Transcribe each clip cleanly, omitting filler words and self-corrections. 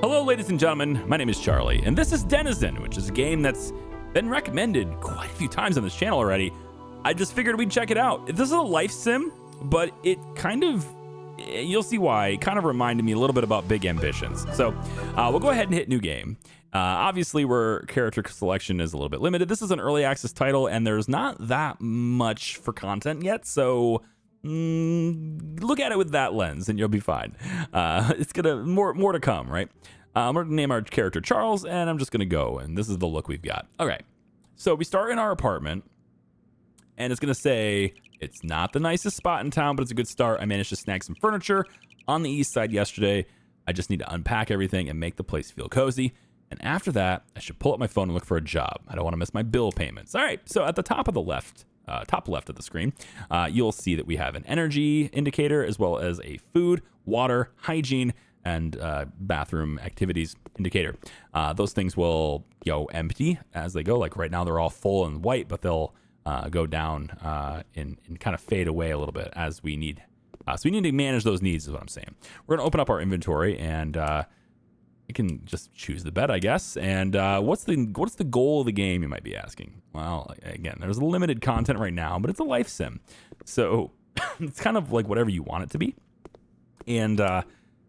Hello, ladies and gentlemen. My name is Charlie, and this is Denizen, which is a game that's been recommended quite a few times on this channel already. I just figured we'd check it out. This is a life sim, but it kind of, you'll see why, it kind of reminded me a little bit about Big Ambitions. So we'll go ahead and hit new game. Obviously, where character selection is a little bit limited. This is an early access title, and there's not that much for content yet, so look at it with that lens and you'll be fine. It's gonna more to come, right? I'm gonna name our character Charles, and I'm just gonna go, and this is the look we've got. Okay, so we start in our apartment, and it's gonna say it's not the nicest spot in town, but it's a good start. I managed to snag some furniture on the east side yesterday. I just need to unpack everything and make the place feel cozy. And after that, I should pull up my phone and look for a job. I don't want to miss my bill payments. All right, so at the top of the left, top left of the screen, you'll see that we have an energy indicator as well as a food, water, hygiene, and bathroom activities indicator. Those things will go empty as they go. Like right now, they're all full and white, but they'll go down and kind of fade away a little bit as we need. So we need to manage those needs, is what I'm saying. We're going to open up our inventory, and you can just choose the bed, I guess. And what's the goal of the game, you might be asking? Well, again, there's limited content right now, but it's a life sim. So it's kind of like whatever you want it to be. And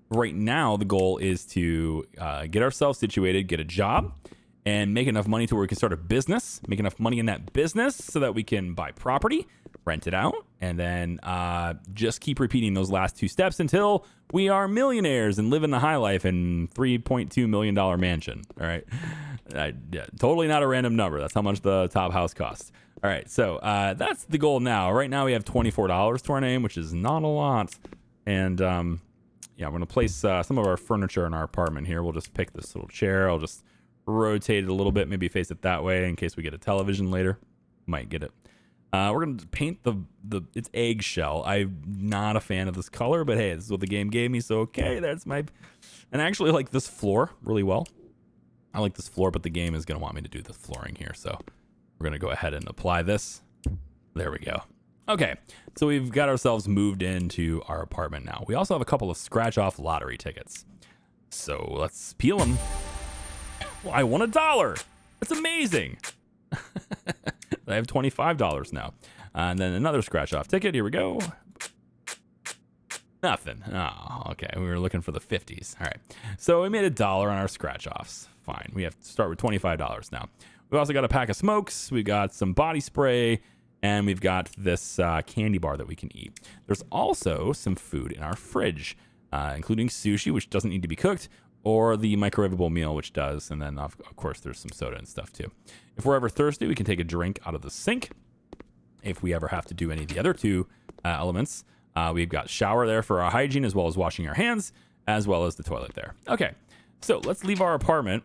right now, the goal is to get ourselves situated, get a job, and make enough money to where we can start a business, make enough money in that business so that we can buy property, rent it out, and then just keep repeating those last two steps until we are millionaires and live in the high life in $3.2 million mansion. All right. Yeah, totally not a random number. That's how much the top house costs. All right. So that's the goal now. Right now we have $24 to our name, which is not a lot. And yeah, we're going to place some of our furniture in our apartment here. We'll just pick this little chair. I'll just rotate it a little bit, maybe face it that way in case we get a television later. Might get it. We're going to paint its eggshell. I'm not a fan of this color, but hey, this is what the game gave me, so okay, that's my... And I actually like this floor really well. I like this floor, but the game is going to want me to do the flooring here, so we're going to go ahead and apply this. There we go. Okay, so we've got ourselves moved into our apartment now. We also have a couple of scratch-off lottery tickets. So let's peel them. Well, I won $1. That's amazing. I have $25 now. And then another scratch off ticket. Here we go. Nothing. Oh, okay. We were looking for the 50s. All right. So we made $1 on our scratch offs. Fine. We have to start with $25 now. We also got a pack of smokes. We got some body spray. And we've got this candy bar that we can eat. There's also some food in our fridge, including sushi, which doesn't need to be cooked, or the microwavable meal, which does. And then, of course, there's some soda and stuff, too. If we're ever thirsty, we can take a drink out of the sink. If we ever have to do any of the other two elements, we've got shower there for our hygiene, as well as washing our hands, as well as the toilet there. Okay, so let's leave our apartment.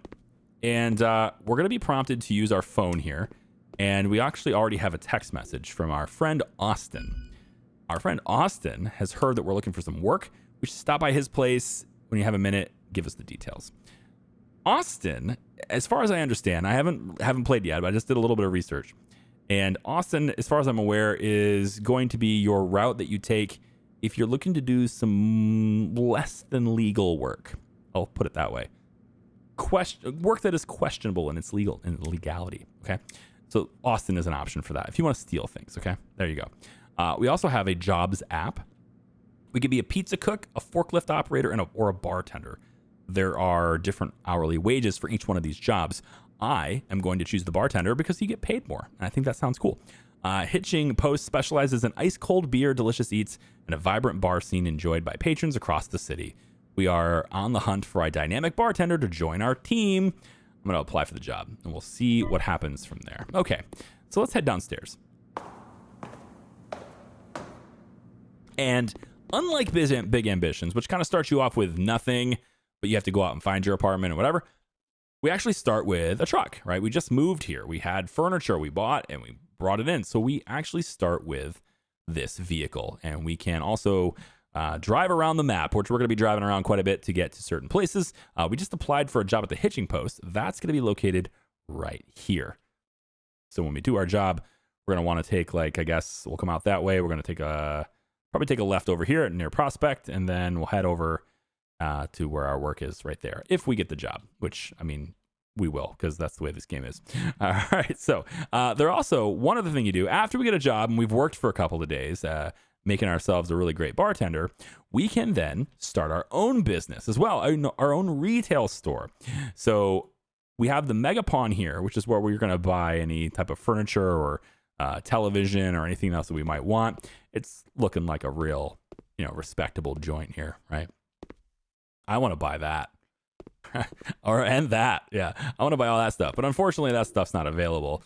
And we're going to be prompted to use our phone here. And we actually already have a text message from our friend Austin. Our friend Austin has heard that we're looking for some work. We should stop by his place when you have a minute. Give us the details. Austin, as far as I understand, I haven't played yet, but I just did a little bit of research. And Austin, as far as I'm aware, is going to be your route that you take if you're looking to do some less than legal work. I'll put it that way. Work that is questionable in its legality. Okay, so Austin is an option for that if you want to steal things. Okay, there you go. We also have a jobs app. We could be a pizza cook, a forklift operator, or a bartender. There are different hourly wages for each one of these jobs. I am going to choose the bartender because you get paid more. And I think that sounds cool. Hitching Post specializes in ice cold beer, delicious eats, and a vibrant bar scene enjoyed by patrons across the city. We are on the hunt for a dynamic bartender to join our team. I'm going to apply for the job, and we'll see what happens from there. Okay, so let's head downstairs. And unlike Big Ambitions, which kind of starts you off with nothing, but you have to go out and find your apartment or whatever, we actually start with a truck, right? We just moved here. We had furniture we bought and we brought it in. So we actually start with this vehicle, and we can also drive around the map, which we're going to be driving around quite a bit to get to certain places. We just applied for a job at the hitching post. That's going to be located right here. So when we do our job, we're going to want to take, like, I guess we'll come out that way. We're going to take probably take a left over here near Prospect, and then we'll head over to where our work is right there. If we get the job, which, I mean, we will, because that's the way this game is. All right. So there also, one other thing you do after we get a job and we've worked for a couple of days, making ourselves a really great bartender, we can then start our own business as well, our own retail store. So we have the Mega Pawn here, which is where we're going to buy any type of furniture or television or anything else that we might want. It's looking like a real, respectable joint here, right? I want to buy that. and that. Yeah. I want to buy all that stuff. But unfortunately, that stuff's not available.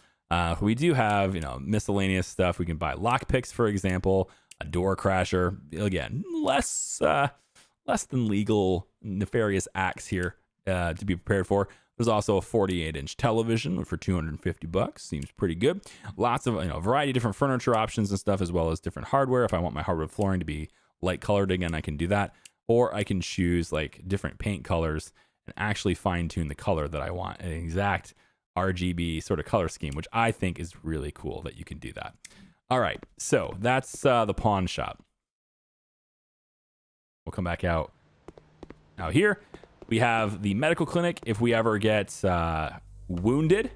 We do have, miscellaneous stuff. We can buy lockpicks, for example, a door crasher. Again, less than legal, nefarious acts here to be prepared for. There's also a 48-inch television for $250. Seems pretty good. Lots of, variety of different furniture options and stuff, as well as different hardware. If I want my hardwood flooring to be light colored again, I can do that. Or I can choose like different paint colors and actually fine tune the color that I want, an exact RGB sort of color scheme, which I think is really cool that you can do that. All right, so that's the pawn shop. We'll come back out. Now here we have the medical clinic. If we ever get wounded,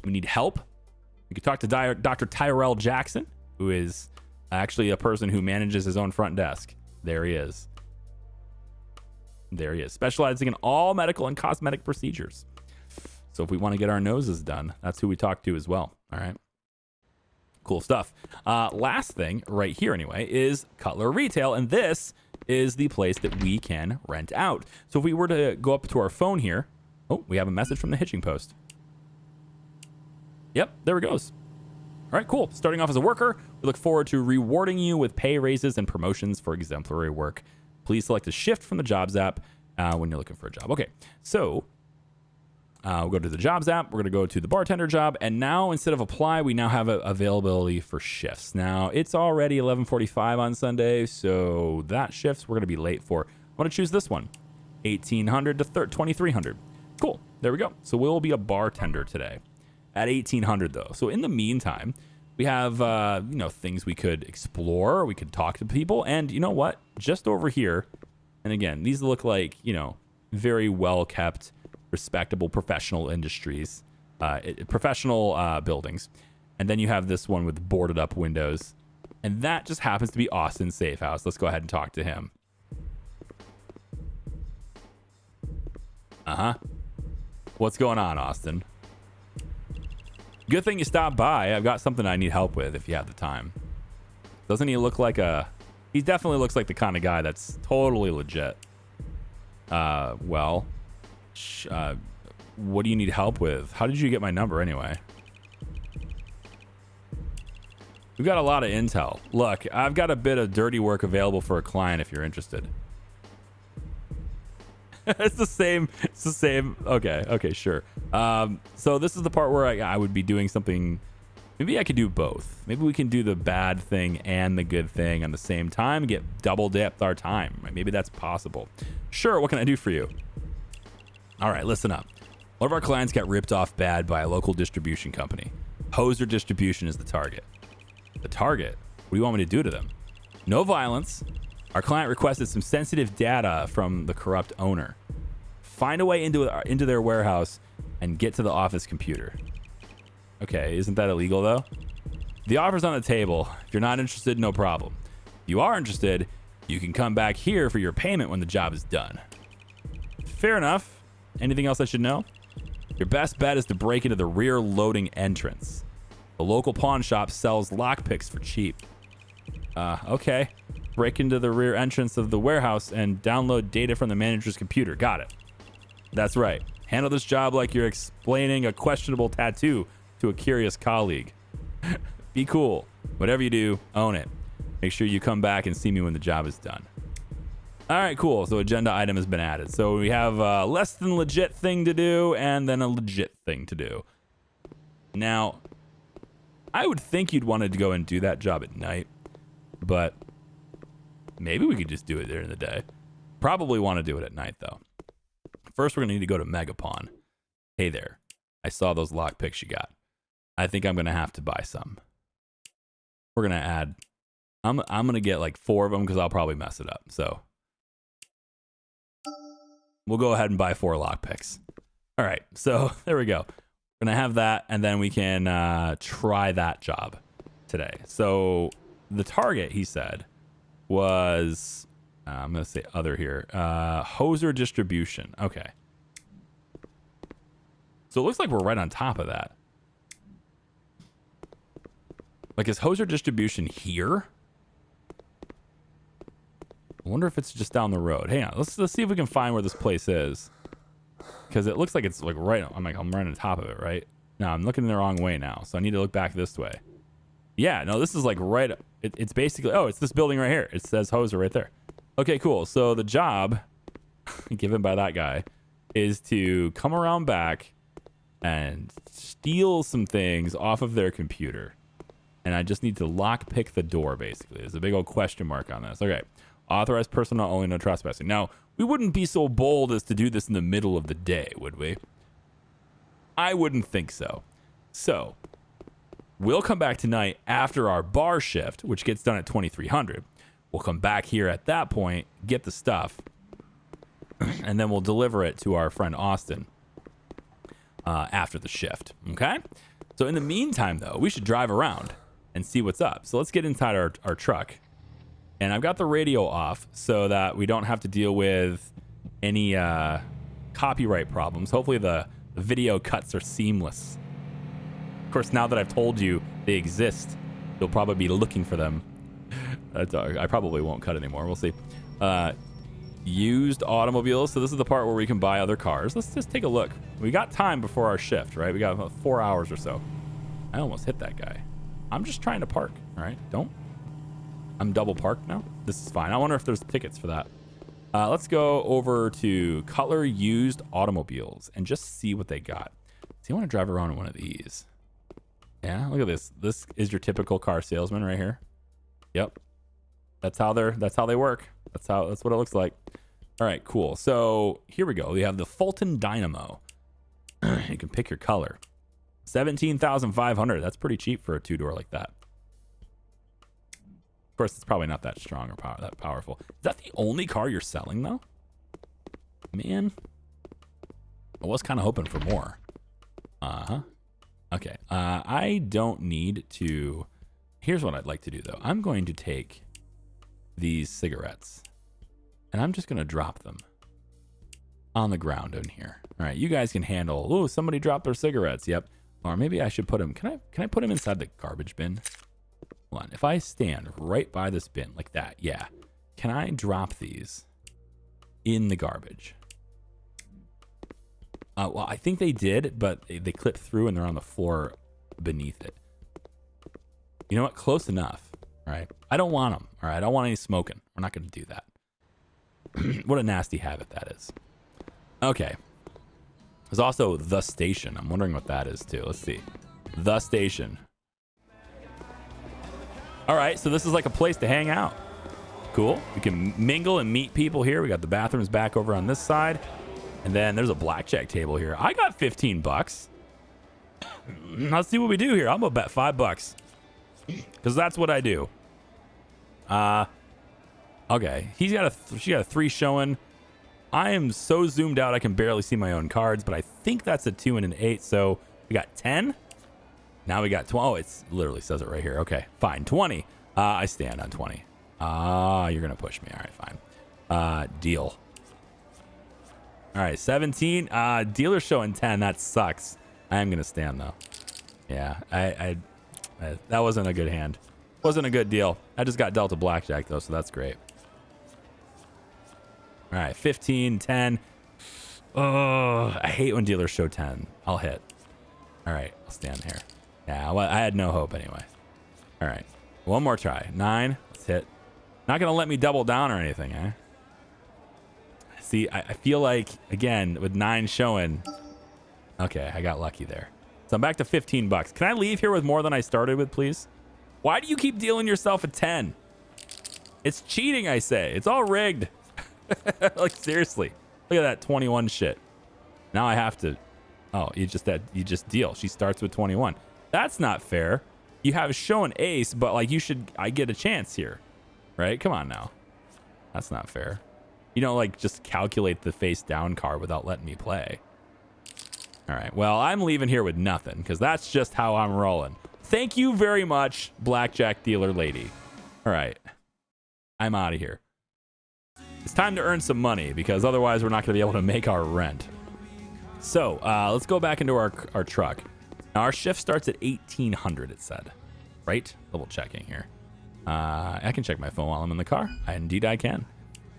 we need help, we could talk to Dr. Tyrell Jackson, who is actually a person who manages his own front desk. There he is. There he is, specializing in all medical and cosmetic procedures. So if we want to get our noses done, that's who we talk to as well. All right. Cool stuff. Last thing right here anyway is Cutler Retail. And this is the place that we can rent out. So if we were to go up to our phone here, oh, we have a message from the hitching post. Yep, there it goes. All right, cool. Starting off as a worker, we look forward to rewarding you with pay raises and promotions for exemplary work. Please select a shift from the Jobs app when you're looking for a job. Okay, so we'll go to the Jobs app. We're going to go to the bartender job. And now instead of apply, we now have availability for shifts. Now, it's already 11:45 on Sunday, so that shifts we're going to be late for. I want to choose this one, 1800 to 2300. Cool, there we go. So we'll be a bartender today. At 1800 though. So in the meantime, we have things we could explore. We could talk to people, and you know what? Just over here, and again, these look like very well kept, respectable professional industries, professional buildings, and then you have this one with boarded up windows, and that just happens to be Austin's safe house. Let's go ahead and talk to him. What's going on, Austin? Good thing you stopped by. I've got something I need help with if you have the time. Doesn't he look like he definitely looks like the kind of guy that's totally legit. What do you need help with? How did you get my number anyway? We've got a lot of intel. Look, I've got a bit of dirty work available for a client if you're interested. It's the same. Okay, sure. So this is the part where I would be doing something. Maybe I could do both. Maybe we can do the bad thing and the good thing at the same time and get double dipped our time. Maybe that's possible. Sure, what can I do for you? All right, listen up. One of our clients got ripped off bad by a local distribution company. Hoser Distribution is the target. The target? What do you want me to do to them? No violence. Our client requested some sensitive data from the corrupt owner. Find a way into their warehouse and get to the office computer. Okay, isn't that illegal though? The offer's on the table. If you're not interested, no problem. If you are interested, you can come back here for your payment when the job is done. Fair enough. Anything else I should know? Your best bet is to break into the rear loading entrance. The local pawn shop sells lockpicks for cheap. Okay. Break into the rear entrance of the warehouse and download data from the manager's computer. Got it. That's right. Handle this job like you're explaining a questionable tattoo to a curious colleague. Be cool. Whatever you do, own it. Make sure you come back and see me when the job is done. All right, cool. So agenda item has been added. So we have a less than legit thing to do and then a legit thing to do. Now, I would think you'd want to go and do that job at night, but maybe we could just do it during the day. Probably want to do it at night, though. First, we're going to need to go to Megapon. Hey there. I saw those lockpicks you got. I think I'm going to have to buy some. We're going to add... I'm going to get like 4 of them because I'll probably mess it up. So we'll go ahead and buy 4 lockpicks. All right, so there we go. We're gonna have that, and then we can try that job today. So the target, he said, was I'm gonna say other here. Hoser distribution. Okay. So it looks like we're right on top of that. Like, is hoser distribution here? I wonder if it's just down the road. Hang on, let's see if we can find where this place is, because it looks like it's like right. I'm right on top of it, right? No, I'm looking the wrong way now, so I need to look back this way. Yeah, no, this is like right. It's basically, oh, it's this building right here. It says hoser right there. Okay, cool. So the job given by that guy is to come around back and steal some things off of their computer. And I just need to lockpick the door, basically. There's a big old question mark on this. Okay. Authorized personnel only, no trespassing. Now, we wouldn't be so bold as to do this in the middle of the day, would we? I wouldn't think so. So, we'll come back tonight after our bar shift, which gets done at 2300. We'll come back here at that point, get the stuff, and then we'll deliver it to our friend Austin after the shift. Okay? So in the meantime, though, we should drive around and see what's up. So let's get inside our truck. And I've got the radio off so that we don't have to deal with any copyright problems. Hopefully the video cuts are seamless. Of course, now that I've told you they exist, you'll probably be looking for them. I probably won't cut anymore. We'll see. Used automobiles. So this is the part where we can buy other cars. Let's just take a look. We got time before our shift, right? We got about 4 hours or so. I almost hit that guy. I'm just trying to park, all right? I'm double parked now. This is fine. I wonder if there's tickets for that. Let's go over to Cutler Used Automobiles and just see what they got. So you want to drive around in one of these. Yeah, look at this. This is your typical car salesman right here. Yep. That's how they work. That's what it looks like. All right, cool. So here we go. We have the Fulton Dynamo. You can pick your color. 17,500. That's pretty cheap for a 2-door like that. Of course, it's probably not that strong or that powerful. Is that the only car you're selling, though? Man, I was kind of hoping for more. Okay. I don't need to. Here's what I'd like to do, though. I'm going to take these cigarettes, and I'm just going to drop them on the ground in here. All right, you guys can handle. Oh, somebody dropped their cigarettes. Yep. Or maybe I should put them. Can I put them inside the garbage bin? Hold on. If I stand right by this bin like that, yeah. Can I drop these in the garbage? Well, I think they did, but they clip through and they're on the floor beneath it. You know what? Close enough. All right. I don't want them. All right. I don't want any smoking. We're not going to do that. What a nasty habit that is. Okay. There's also the station. I'm wondering what that is too. Let's see. The station. All right. So this is like a place to hang out. Cool. We can mingle and meet people here. We got the bathrooms back over on this side. And then there's a blackjack table here. I got $15. Let's see what we do here. I'm gonna bet $5 because that's what I do. Okay. She got a 3 showing. I am so zoomed out I can barely see my own cards, but I think that's a 2 and an 8. So we got 10. Now we got 12. Oh, it literally says it right here. Okay, fine. 20. I stand on 20. You're gonna push me. All right, fine. Deal. All right, 17. Dealer showing 10. That sucks. I am gonna stand though. Yeah, I that wasn't a good hand. Wasn't a good deal. I just got dealt a blackjack though, so that's great. All right, 15, 10. Oh, I hate when dealers show 10. I'll hit. All right, I'll stand here. Yeah, well, I had no hope anyway. All right, one more try. 9. Let's hit. Not gonna let me double down or anything, eh? See, I feel like, again, with 9 showing. Okay, I got lucky there. So I'm back to $15. Can I leave here with more than I started with, please? Why do you keep dealing yourself a 10? It's cheating, I say. It's all rigged. Like, seriously. Look at that 21 shit. Now I have to. Oh, you just deal. She starts with 21. That's not fair. You have show an ace, but like I get a chance here. Right? Come on now. That's not fair. You don't like just calculate the face down card without letting me play. All right. Well, I'm leaving here with nothing because that's just how I'm rolling. Thank you very much, blackjack dealer lady. All right. I'm out of here. It's time to earn some money because otherwise we're not going to be able to make our rent. So let's go back into our truck. Now our shift starts at 1800, it said. Right? Double checking here. I can check my phone while I'm in the car. Indeed I can.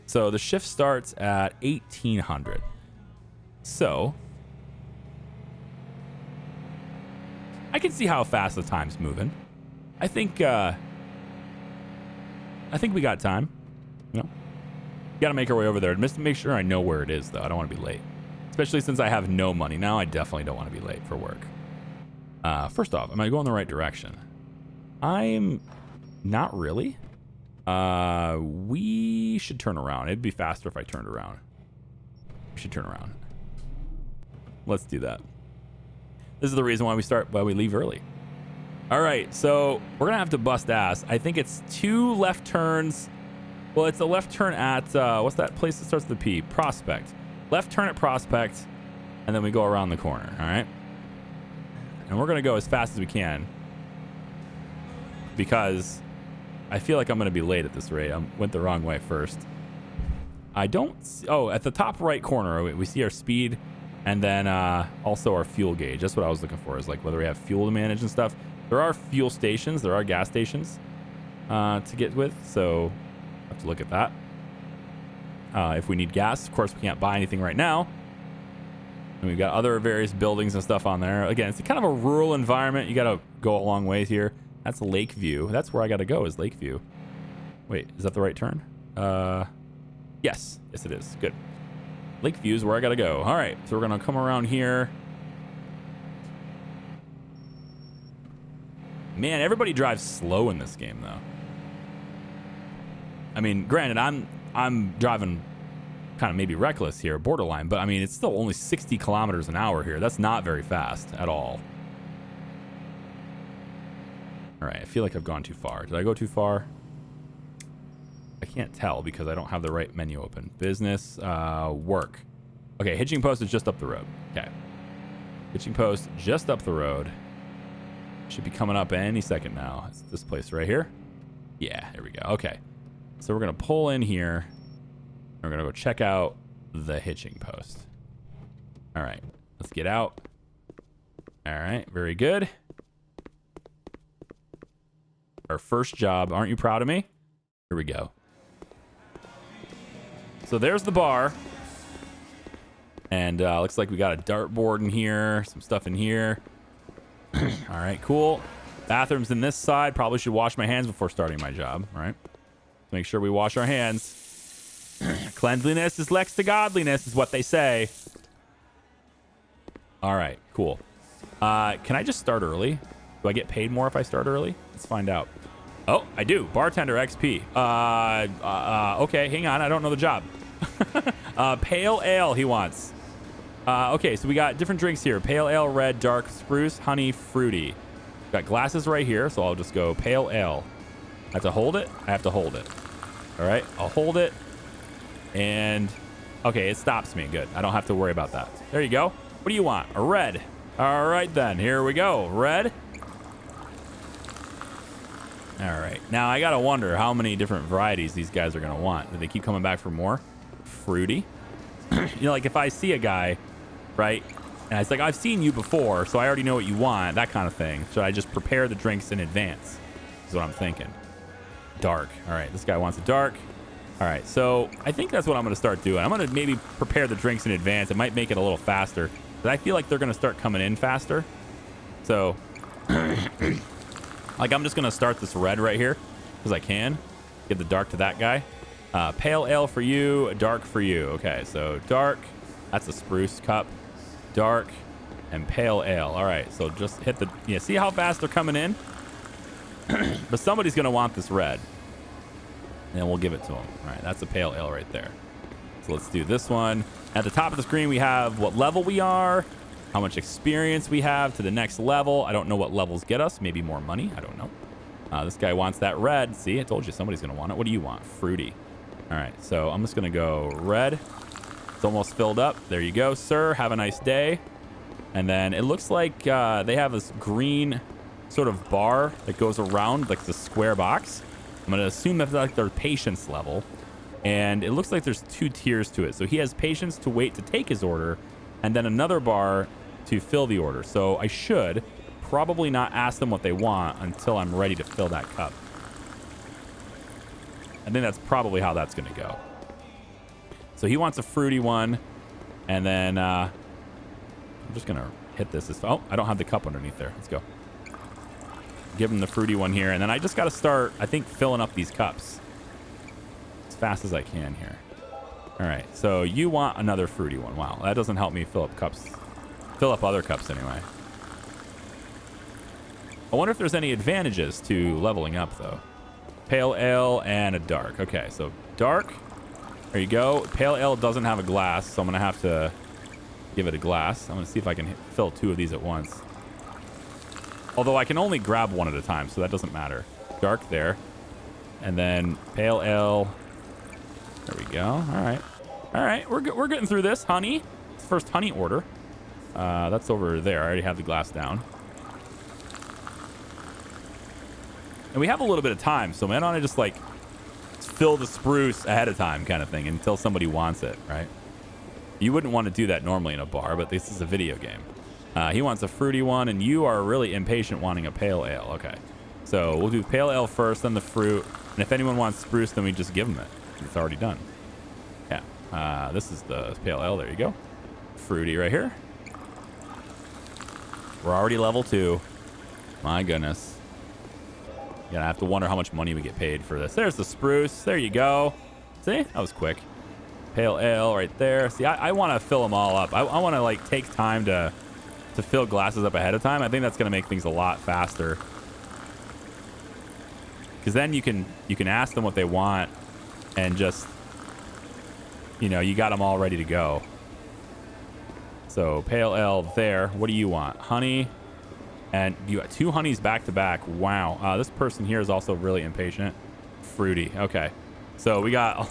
So the shift starts at 1800. So I can see how fast the time's moving. I think we got time. You know, got to make our way over there. Just to make sure I know where it is, though. I don't want to be late, especially since I have no money now. I definitely don't want to be late for work. First off, am I going the right direction? I'm not really. We should turn around. It'd be faster if I turned around. We should turn around. Let's do that. This is the reason why we leave early. All right, so we're gonna have to bust ass. I think it's 2 left turns. Well, it's a left turn at what's that place that starts with the P? Prospect. Left turn at Prospect, and then we go around the corner. All right, and we're gonna go as fast as we can because I feel like I'm gonna be late at this rate. I went the wrong way first. I don't. Oh, at the top right corner, we see our speed, and then also our fuel gauge. That's what I was looking for. Is like whether we have fuel to manage and stuff. There are fuel stations. There are gas stations to get with, so I have to look at that. If we need gas, of course, we can't buy anything right now. And we've got other various buildings and stuff on there. Again, it's kind of a rural environment. You got to go a long ways here. That's Lakeview. That's where I got to go is Lakeview. Wait, is that the right turn? Yes. Yes, it is. Good. Lakeview is where I got to go. All right, so we're going to come around here. Man, everybody drives slow in this game, though. I mean, granted, I'm driving kind of maybe reckless here, borderline, but I mean, it's still only 60 kilometers an hour here. That's not very fast at all. All right, I feel like I've gone too far. Did I go too far? I can't tell because I don't have the right menu open. Business, work. Okay, hitching post is just up the road. Okay. Hitching post just up the road. Should be coming up any second now. It's this place right here. Yeah, here we go. Okay. So we're going to pull in here. We're going to go check out the hitching post. All right. Let's get out. All right. Very good. Our first job. Aren't you proud of me? Here we go. So there's the bar. And looks like we got a dartboard in here. Some stuff in here. All right, cool. Bathroom's in this side. Probably should wash my hands before starting my job. All right. Make sure we wash our hands. Cleanliness is next to godliness is what they say. All right, cool. Can I just start early? Do I get paid more if I start early? Let's find out. Oh, I do. Bartender XP. Okay, hang on. I don't know the job. Pale ale he wants. Okay, so we got different drinks here. Pale ale, red, dark, spruce, honey, fruity. Got glasses right here, so I'll just go pale ale. I have to hold it? I have to hold it. All right, I'll hold it. And, okay, it stops me. Good. I don't have to worry about that. There you go. What do you want? A red. All right, then. Here we go. Red. All right. Now, I got to wonder how many different varieties these guys are going to want. Do they keep coming back for more? Fruity. You know, like if I see a guy, right, and it's like, I've seen you before, so I already know what you want, that kind of thing. Should I just prepare the drinks in advance? Is what I'm thinking. Dark. All right, this guy wants a dark. All right, so I think that's what I'm going to start doing. I'm going to maybe prepare the drinks in advance. It might make it a little faster, but I feel like they're going to start coming in faster. So, like, I'm just going to start this red right here because I can. Give the dark to that guy. Pale ale for you, dark for you. Okay, so dark. That's a spruce cup. Dark and pale ale. All right, so just hit the... Yeah, see how fast they're coming in? But somebody's going to want this red. And we'll give it to them. All right, that's a pale ale right there. So let's do this one. At the top of the screen, we have what level we are, how much experience we have to the next level. I don't know what levels get us. Maybe more money. I don't know. This guy wants that red. See, I told you somebody's going to want it. What do you want? Fruity. All right, so I'm just gonna go red. It's almost filled up. There you go, sir. Have a nice day. And then it looks like they have this green sort of bar that goes around like the square box. I'm gonna assume that's like their patience level. And it looks like there's 2 tiers to it. So he has patience to wait to take his order, and then another bar to fill the order. So I should probably not ask them what they want until I'm ready to fill that cup. I think that's probably how that's going to go. So he wants a fruity one. And then I'm just going to hit this. Oh, I don't have the cup underneath there. Let's go. Give him the fruity one here. And then I just got to start, I think, filling up these cups as fast as I can here. All right. So you want another fruity one. Wow. That doesn't help me fill up cups. Fill up other cups anyway. I wonder if there's any advantages to leveling up, though. Pale ale and a dark. Okay, so dark. There you go. Pale ale doesn't have a glass, so I'm going to have to give it a glass. I'm going to see if I can fill 2 of these at once. Although I can only grab one at a time, so that doesn't matter. Dark there. And then pale ale. There we go. All right. All right, we're getting through this. Honey. First honey order. That's over there. I already have the glass down. And we have a little bit of time, so man, I want to just like fill the spruce ahead of time kind of thing until somebody wants it, right? You wouldn't want to do that normally in a bar, but this is a video game. He wants a fruity one, and you are really impatient wanting a pale ale. Okay, so we'll do pale ale first, then the fruit. And if anyone wants spruce, then we just give them it. It's already done. Yeah, this is the pale ale. There you go. Fruity right here. We're already level 2. My goodness. Gonna have to wonder how much money we get paid for this. There's the spruce. There you go. See? That was quick. Pale ale right there. See, I want to fill them all up. I want to like take time to fill glasses up ahead of time. I think that's gonna make things a lot faster. Because then you can ask them what they want, and just, you know, you got them all ready to go. So pale ale there. What do you want? Honey. And you got 2 honeys back to back. Wow. This person here is also really impatient. Fruity. Okay. So we got...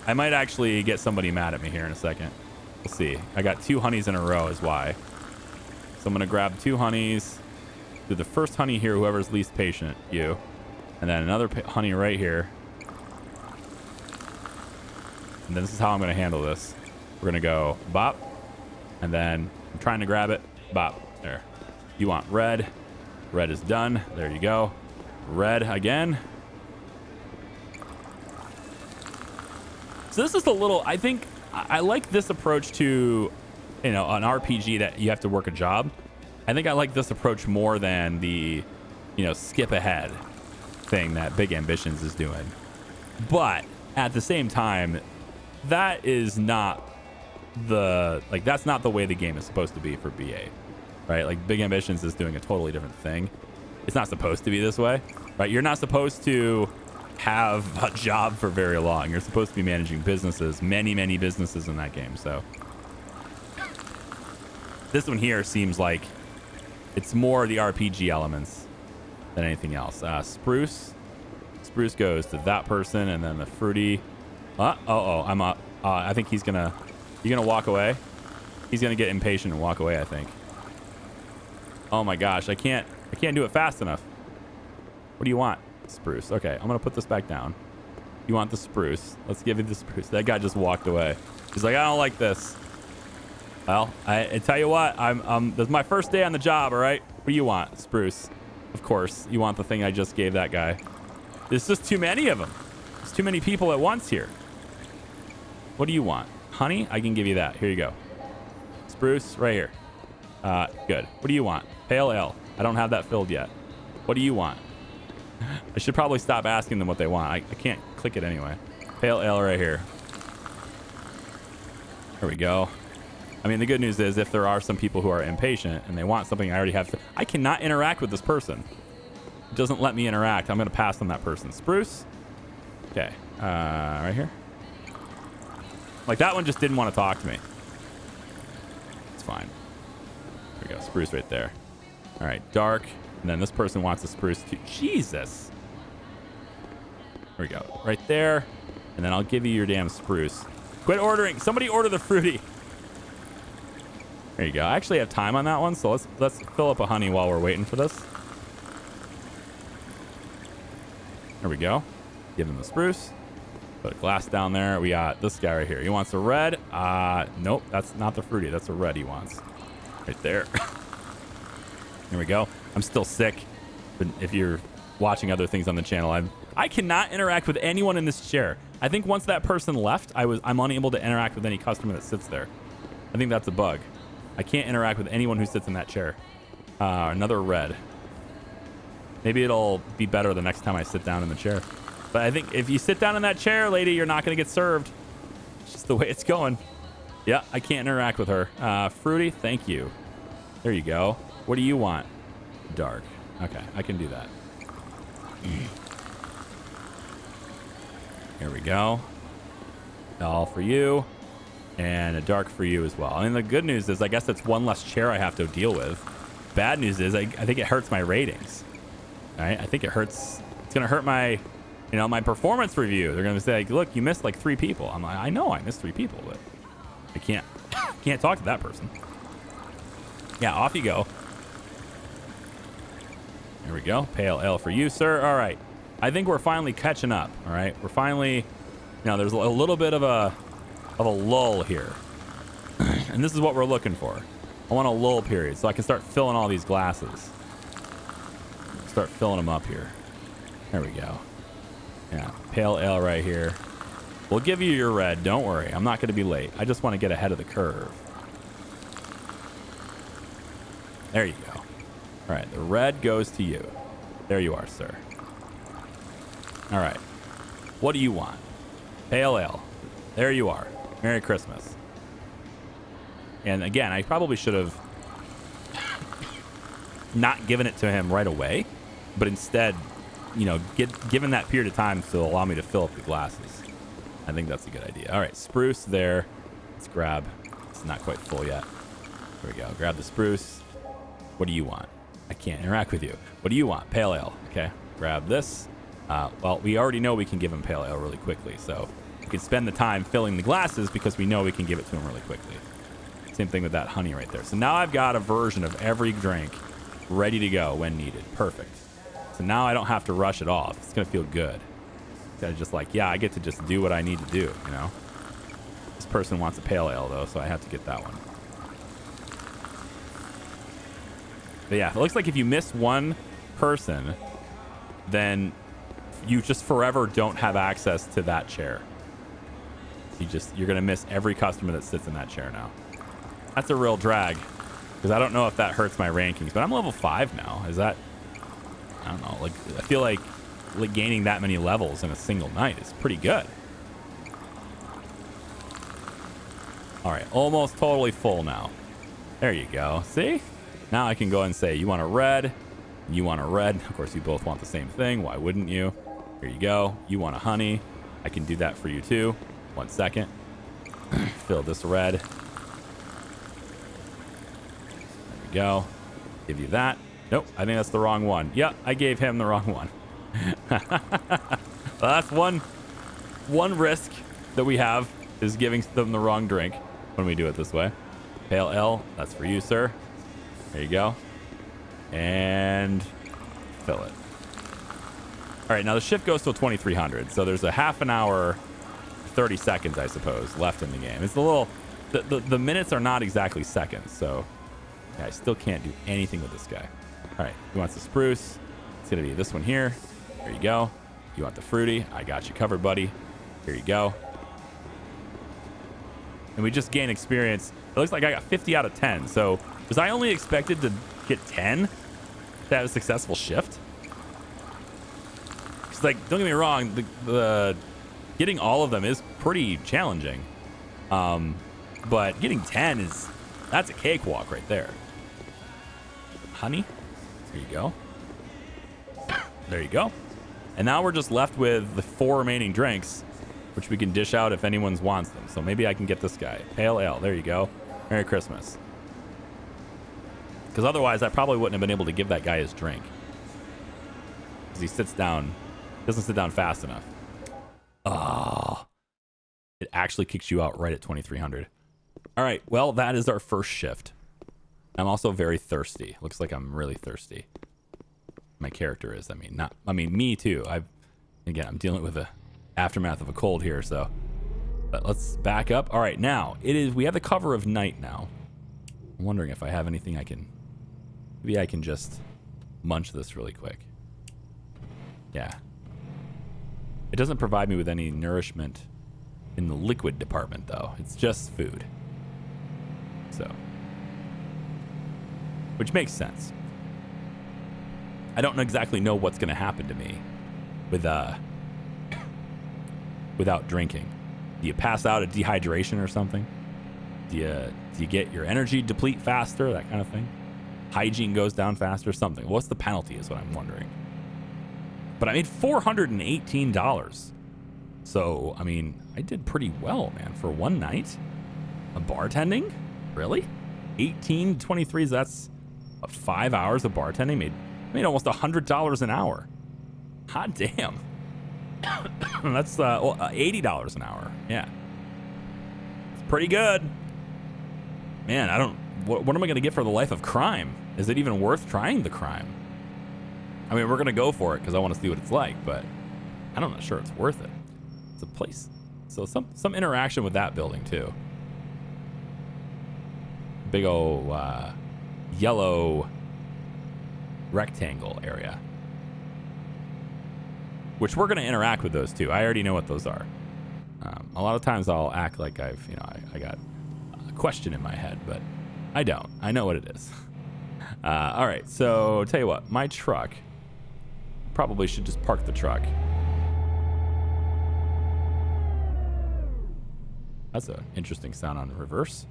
I might actually get somebody mad at me here in a second. We'll see. I got 2 honeys in a row is why. So I'm going to grab 2 honeys. Do the first honey here, whoever's least patient. You. And then another honey right here. And then this is how I'm going to handle this. We're going to go bop. And then I'm trying to grab it. Bop. There. You want red. Red is done. There you go. Red again. So this is a little, I think I like this approach to, you know, an RPG that you have to work a job. I think I like this approach more than the, you know, skip ahead thing that Big Ambitions is doing. But at the same time, that is not the, like, that's not the way the game is supposed to be for BA. Right? Like, Big Ambitions is doing a totally different thing. It's not supposed to be this way, right? You're not supposed to have a job for very long. You're supposed to be managing businesses, many, many businesses in that game. So this one here seems like it's more the RPG elements than anything else. Spruce goes to that person, and then the fruity. I'm up. I think he's gonna. You're gonna walk away. He's gonna get impatient and walk away, I think. Oh my gosh, I can't do it fast enough. What do you want? Spruce. Okay, I'm gonna put this back down. You want the spruce? Let's give you the spruce. That guy just walked away. He's like, I don't like this. Well, I tell you what, this is my first day on the job, all right? What do you want? Spruce. Of course, you want the thing I just gave that guy. There's just too many of them. There's too many people at once here. What do you want? Honey? I can give you that. Here you go. Spruce, right here. Good. What do you want? Pale ale. I don't have that filled yet. What do you want? I should probably stop asking them what they want. I can't click it anyway. Pale ale right here. There we go. I mean, the good news is if there are some people who are impatient and they want something I already have, I cannot interact with this person. It doesn't let me interact. I'm going to pass on that person. Spruce. Okay. Right here. Like, that one just didn't want to talk to me. It's fine. There we go. Spruce right there. All right. Dark. And then this person wants a spruce too. Jesus. There we go. Right there. And then I'll give you your damn spruce. Quit ordering. Somebody order the fruity. There you go. I actually have time on that one, so let's fill up a honey while we're waiting for this. There we go. Give him the spruce. Put a glass down there. We got this guy right here. He wants a red. Nope, that's not the fruity. That's a red he wants. Right there. There we go. I'm still sick. But if you're watching other things on the channel, I cannot interact with anyone in this chair. I think once that person left, I'm unable to interact with any customer that sits there. I think that's a bug. I can't interact with anyone who sits in that chair. Another red. Maybe it'll be better the next time I sit down in the chair. But I think if you sit down in that chair, lady, you're not going to get served. It's just the way it's going. Yeah, I can't interact with her. Fruity, thank you. There you go. What do you want? Dark. Okay, I can do that. Here we go. All for you. And a dark for you as well. I mean, the good news is I guess that's one less chair I have to deal with. Bad news is I think it hurts my ratings. All right? I think it hurts. It's going to hurt my, my performance review. They're going to say, like, look, you missed like 3 people. I'm like, I know I missed 3 people, but I can't talk to that person. Yeah, off you go. There we go. Pale ale for you, sir. All right. I think we're finally catching up. All right. We're finally, there's a little bit of a lull here. And this is what we're looking for. I want a lull period so I can start filling all these glasses. Start filling them up here. There we go. Yeah. Pale ale right here. We'll give you your red. Don't worry. I'm not going to be late. I just want to get ahead of the curve. There you go. All right, the red goes to you. There you are, sir. All right. What do you want? Pale ale. There you are. Merry Christmas. And again, I probably should have not given it to him right away, but instead, given that period of time to allow me to fill up the glasses. I think that's a good idea. All right, spruce there. Let's grab. It's not quite full yet. There we go. Grab the spruce. What do you want? I can't interact with you. What do you want? Pale ale. Okay. Grab this. Well, we already know we can give him pale ale really quickly, so we can spend the time filling the glasses because we know we can give it to him really quickly. Same thing with that honey right there. So now I've got a version of every drink ready to go when needed. Perfect. So now I don't have to rush it off. It's going to feel good. Instead of just like, yeah, I get to just do what I need to do, This person wants a pale ale, though, so I have to get that one. But yeah, it looks like if you miss one person, then you just forever don't have access to that chair. You're going to miss every customer that sits in that chair now. That's a real drag because I don't know if that hurts my rankings, but I'm level 5 now. Is that, I don't know, I feel like gaining that many levels in a single night is pretty good. All right, almost totally full now. There you go. See? Now I can go and say, you want a red? You want a red. Of course, you both want the same thing. Why wouldn't you? Here you go. You want a honey. I can do that for you too. 1 second. Fill this red. There we go. Give you that. Nope, I think that's the wrong one. Yep, I gave him the wrong one. Well, that's one risk that we have is giving them the wrong drink when we do it this way. Pale ale, that's for you, sir. There you go. And fill it. All right, now the shift goes till 2300, so there's a half an hour, 30 seconds, I suppose, left in the game. It's a little, the minutes are not exactly seconds, so yeah, I still can't do anything with this guy. All right, he wants the spruce. It's gonna be this one here. There you go. You want the fruity? I got you covered, buddy. Here you go. And we just gain experience. It looks like I got 50 out of 10. So was I only expected to get 10 to have a successful shift? Because, like, don't get me wrong, the getting all of them is pretty challenging. But getting 10 that's a cakewalk right there. Honey, there you go. There you go. And now we're just left with the 4 remaining drinks, which we can dish out if anyone wants them. So maybe I can get this guy. Pale ale. There you go. Merry Christmas. Because otherwise, I probably wouldn't have been able to give that guy his drink. Because he sits down, doesn't sit down fast enough. Oh, it actually kicks you out right at 2,300. All right, well, that is our first shift. I'm also very thirsty. Looks like I'm really thirsty. My character is. I mean, me too. Again, I'm dealing with the aftermath of a cold here, so. But let's back up. All right, now we have the cover of night now. I'm wondering if I have anything maybe I can just munch this really quick. Yeah. It doesn't provide me with any nourishment in the liquid department, though. It's just food. So. Which makes sense. I don't exactly know what's going to happen to me without drinking. Do you pass out of dehydration or something? Do you get your energy deplete faster? That kind of thing. Hygiene goes down faster. Something. What's the penalty? Is what I'm wondering. But I made $418. So I mean, I did pretty well, man, for one night. A bartending? Really? 18 to 23s. That's 5 hours of bartending. Made almost $100 an hour. Hot damn. That's $80 an hour. Yeah. It's pretty good. Man, what am I going to get for the life of crime? Is it even worth trying the crime? I mean, we're going to go for it because I want to see what it's like, but I'm not sure it's worth it. It's a place. So some interaction with that building too. Big old yellow rectangle area. Which we're going to interact with those too. I already know what those are. A lot of times I'll act like I got a question in my head, but I don't. I know what it is. All right, so tell you what, my truck, probably should just park the truck. That's an interesting sound on the reverse.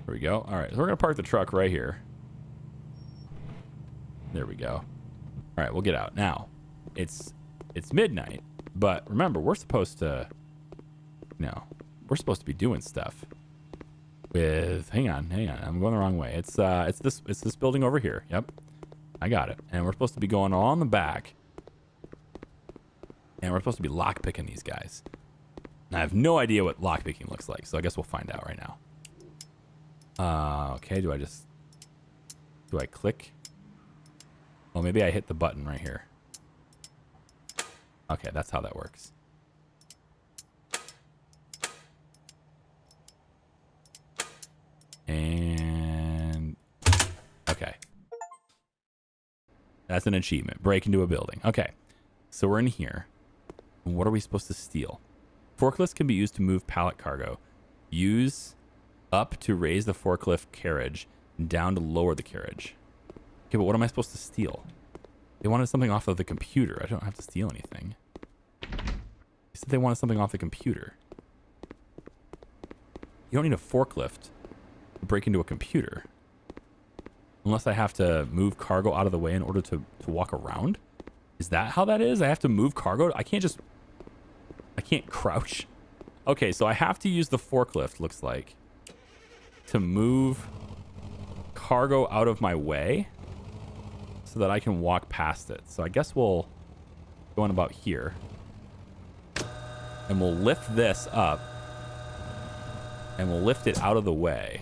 There we go. All right, so we're going to park the truck right here. There we go. All right, we'll get out. Now, it's midnight, but remember, we're supposed to be doing stuff with, hang on, I'm going the wrong way. It's this building over here. Yep, I got it. And we're supposed to be going on the back, and we're supposed to be lockpicking these guys. And I have no idea what lockpicking looks like, so I guess we'll find out right now. Okay, do I click? Oh, maybe I hit the button right here. Okay, that's how that works. And okay. That's an achievement. Break into a building. Okay. So we're in here. What are we supposed to steal? Forklifts can be used to move pallet cargo. Use up to raise the forklift carriage and down to lower the carriage. Okay, but what am I supposed to steal? They wanted something off of the computer. I don't have to steal anything. They said they wanted something off the computer. You don't need a forklift to break into a computer. Unless I have to move cargo out of the way in order to walk around? Is that how that is? I have to move cargo? I can't crouch. Okay, so I have to use the forklift, looks like, to move cargo out of my way so that I can walk past it. So I guess we'll go on about here. And we'll lift this up. And we'll lift it out of the way.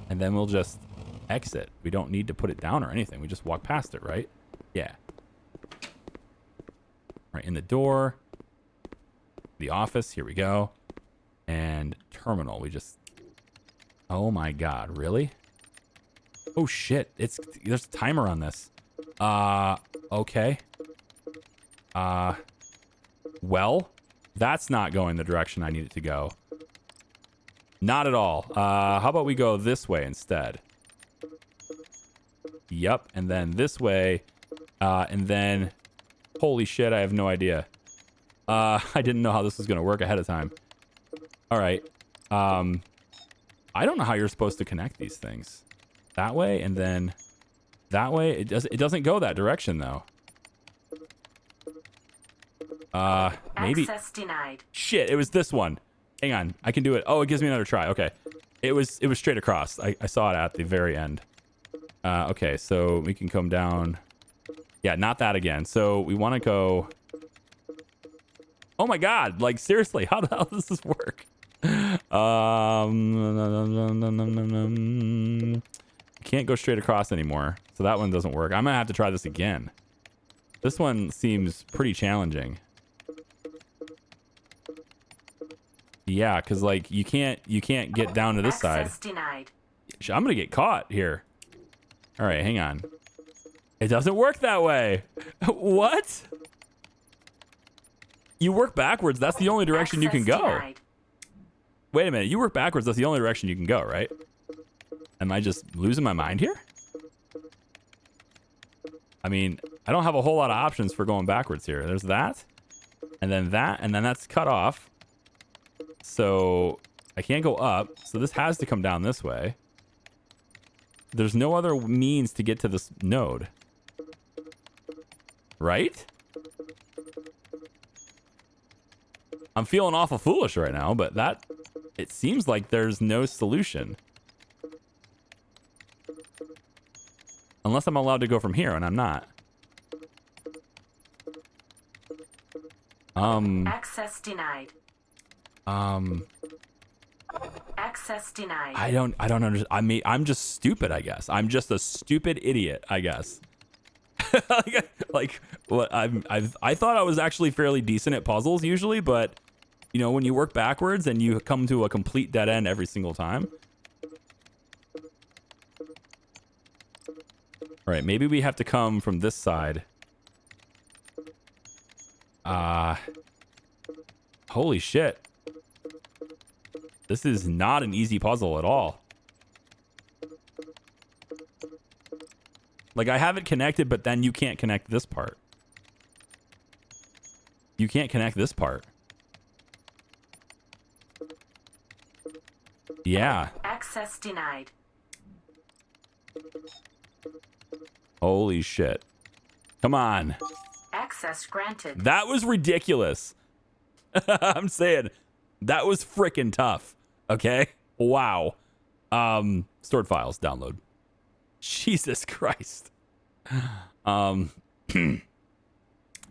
And then we'll just exit. We don't need to put it down or anything. We just walk past it, right? Yeah. Right in the door. The office. Here we go. And terminal. We just... Oh my god. Really? Oh shit. There's a timer on this. Okay. Well, that's not going the direction I need it to go. Not at all. How about we go this way instead? Yep, and then this way, and then... Holy shit, I have no idea. I didn't know how this was going to work ahead of time. All right. I don't know how you're supposed to connect these things. That way, and then that way. It doesn't go that direction, though. Maybe. Access denied. Shit, it was this one. Hang on, I can do it. Oh, it gives me another try. Okay, it was straight across. I saw it at the very end. Okay, so we can come down. Yeah, not that again. So we want to go. Oh my God. Like, seriously, how the hell does this work? Can't go straight across anymore. So that one doesn't work. I'm going to have to try this again. This one seems pretty challenging. Yeah, because like you can't get down to this side. Denied. I'm going to get caught here. All right, hang on. It doesn't work that way. What? You work backwards. That's the only direction you can go. Denied. Wait a minute. You work backwards. That's the only direction you can go, right? Am I just losing my mind here? I mean, I don't have a whole lot of options for going backwards here. There's that, and then that's cut off. So I can't go up. So this has to come down this way. There's no other means to get to this node. Right? I'm feeling awful foolish right now, but it seems like there's no solution. Unless I'm allowed to go from here, and I'm not. Access denied. Access denied. I don't understand. I mean, I'm just stupid, I guess. I'm just a stupid idiot, I guess. like what I thought I was actually fairly decent at puzzles usually, but you know, when you work backwards and you come to a complete dead end every single time. All right, maybe we have to come from this side. Holy shit. This is not an easy puzzle at all. Like, I have it connected, but then you can't connect this part. You can't connect this part. Yeah. Access denied. Holy shit. Come on. Access granted. That was ridiculous. I'm saying that was freaking tough. Okay. Wow. Stored files, download. Jesus Christ. Now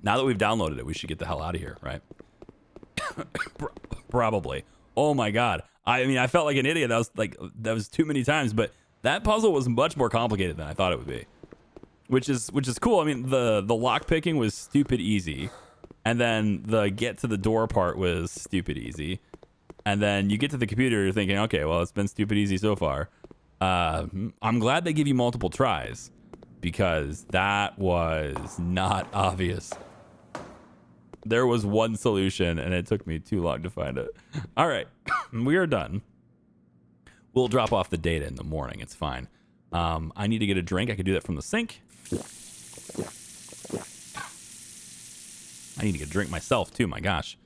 that we've downloaded it, we should get the hell out of here, right? Probably. Oh my God. I mean, I felt like an idiot. That was too many times, but that puzzle was much more complicated than I thought it would be. Which is cool. I mean, the lock picking was stupid easy. And then the get to the door part was stupid easy. And then you get to the computer, you're thinking, okay, well, it's been stupid easy so far. I'm glad they give you multiple tries because that was not obvious. There was one solution and it took me too long to find it. All right, we are done. We'll drop off the data in the morning. It's fine. I need to get a drink. I could do that from the sink. I need to get a drink myself too. My gosh.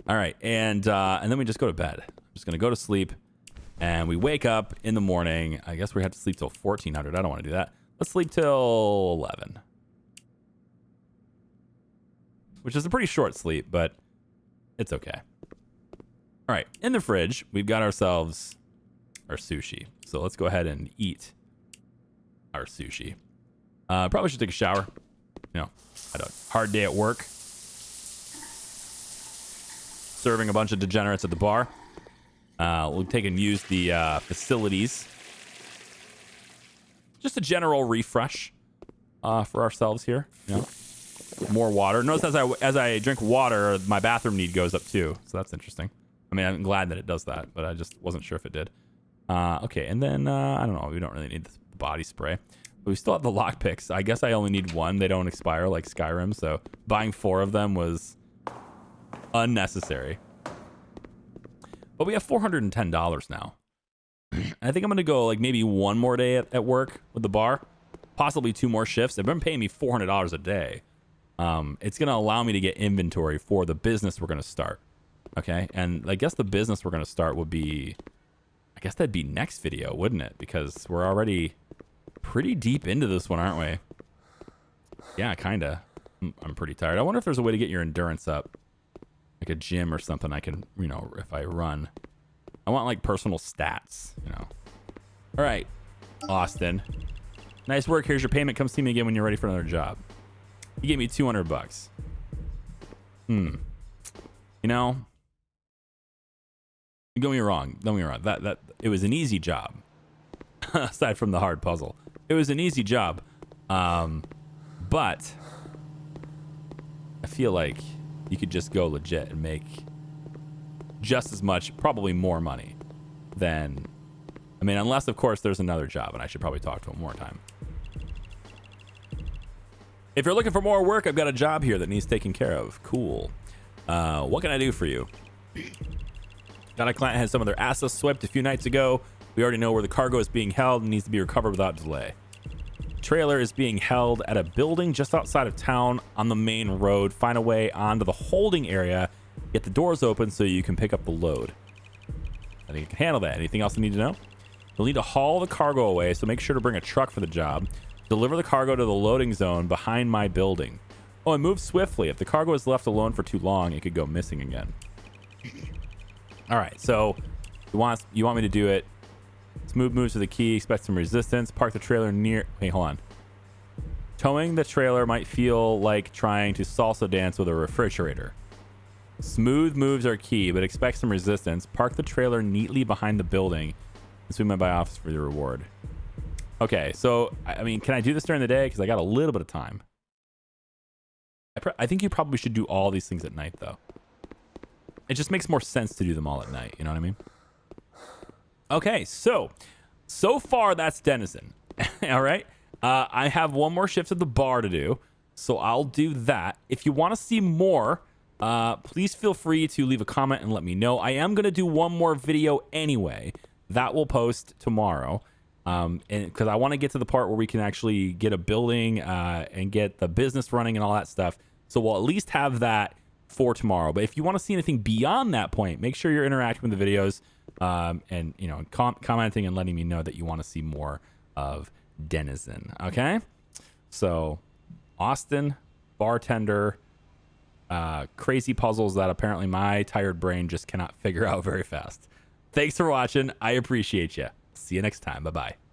All right, and then we just go to bed. I'm just gonna go to sleep, and we wake up in the morning. I guess we have to sleep till 1400. I don't want to do that. Let's sleep till 11, which is a pretty short sleep, but it's okay. All right, in the fridge we've got ourselves our sushi. So let's go ahead and eat our sushi. Probably should take a shower. You know, had a hard day at work. Serving a bunch of degenerates at the bar. We'll take and use the facilities. Just a general refresh for ourselves here. You know, more water. Notice as I drink water, my bathroom need goes up too. So that's interesting. I mean, I'm glad that it does that, but I just wasn't sure if it did. Okay, and then I don't know. We don't really need the body spray. But we still have the lockpicks. I guess I only need one. They don't expire like Skyrim. So buying 4 of them was unnecessary. But we have $410 now. I think I'm going to go like maybe one more day at work with the bar. Possibly 2 more shifts. They've been paying me $400 a day. It's going to allow me to get inventory for the business we're going to start. Okay. And I guess the business we're going to start would be, I guess that'd be next video, wouldn't it? Because we're already pretty deep into this one, aren't we? Yeah, kind of. I'm pretty tired. I wonder if there's a way to get your endurance up. Like a gym or something I can, you know, if I run. I want like personal stats, you know. All right, Austin. Nice work. Here's your payment. Come see me again when you're ready for another job. You gave me $200. You know, don't get me wrong. That it was an easy job. Aside from the hard puzzle, it was an easy job. But I feel like you could just go legit and make just as much, probably more money than, I mean, unless of course there's another job, and I should probably talk to him more time. If you're looking for more work, I've got a job here that needs taken care of. Cool. What can I do for you? Got a client had some of their assets swept a few nights ago. We already know where the cargo is being held and needs to be recovered without delay. Trailer is being held at a building just outside of town on the main road. Find a way onto the holding area. Get the doors open so you can pick up the load. I think you can handle that. Anything else you need to know? You'll need to haul the cargo away, so make sure to bring a truck for the job. Deliver the cargo to the loading zone behind my building. Oh, and move swiftly. If the cargo is left alone for too long, it could go missing again. All right, so you want me to do it. Smooth moves to the key. Expect some resistance. Park the trailer near... Wait, hold on. Towing the trailer might feel like trying to salsa dance with a refrigerator. Smooth moves are key, but expect some resistance. Park the trailer neatly behind the building and swing by office for the reward. Okay, so, I mean, can I do this during the day? Because I got a little bit of time. I think you probably should do all these things at night, though. It just makes more sense to do them all at night. You know what I mean? Okay, so far that's Denizen. All right. I have one more shift at the bar to do, so I'll do that. If you want to see more, please feel free to leave a comment and let me know. I am going to do one more video anyway. That will post tomorrow. And because I want to get to the part where we can actually get a building and get the business running and all that stuff. So we'll at least have that for tomorrow. But if you want to see anything beyond that point, make sure you're interacting with the videos and, you know, commenting and letting me know that you want to see more of Denizen. Okay. So Austin, bartender, crazy puzzles that apparently my tired brain just cannot figure out very fast. Thanks for watching. I appreciate you. See you next time. Bye-bye.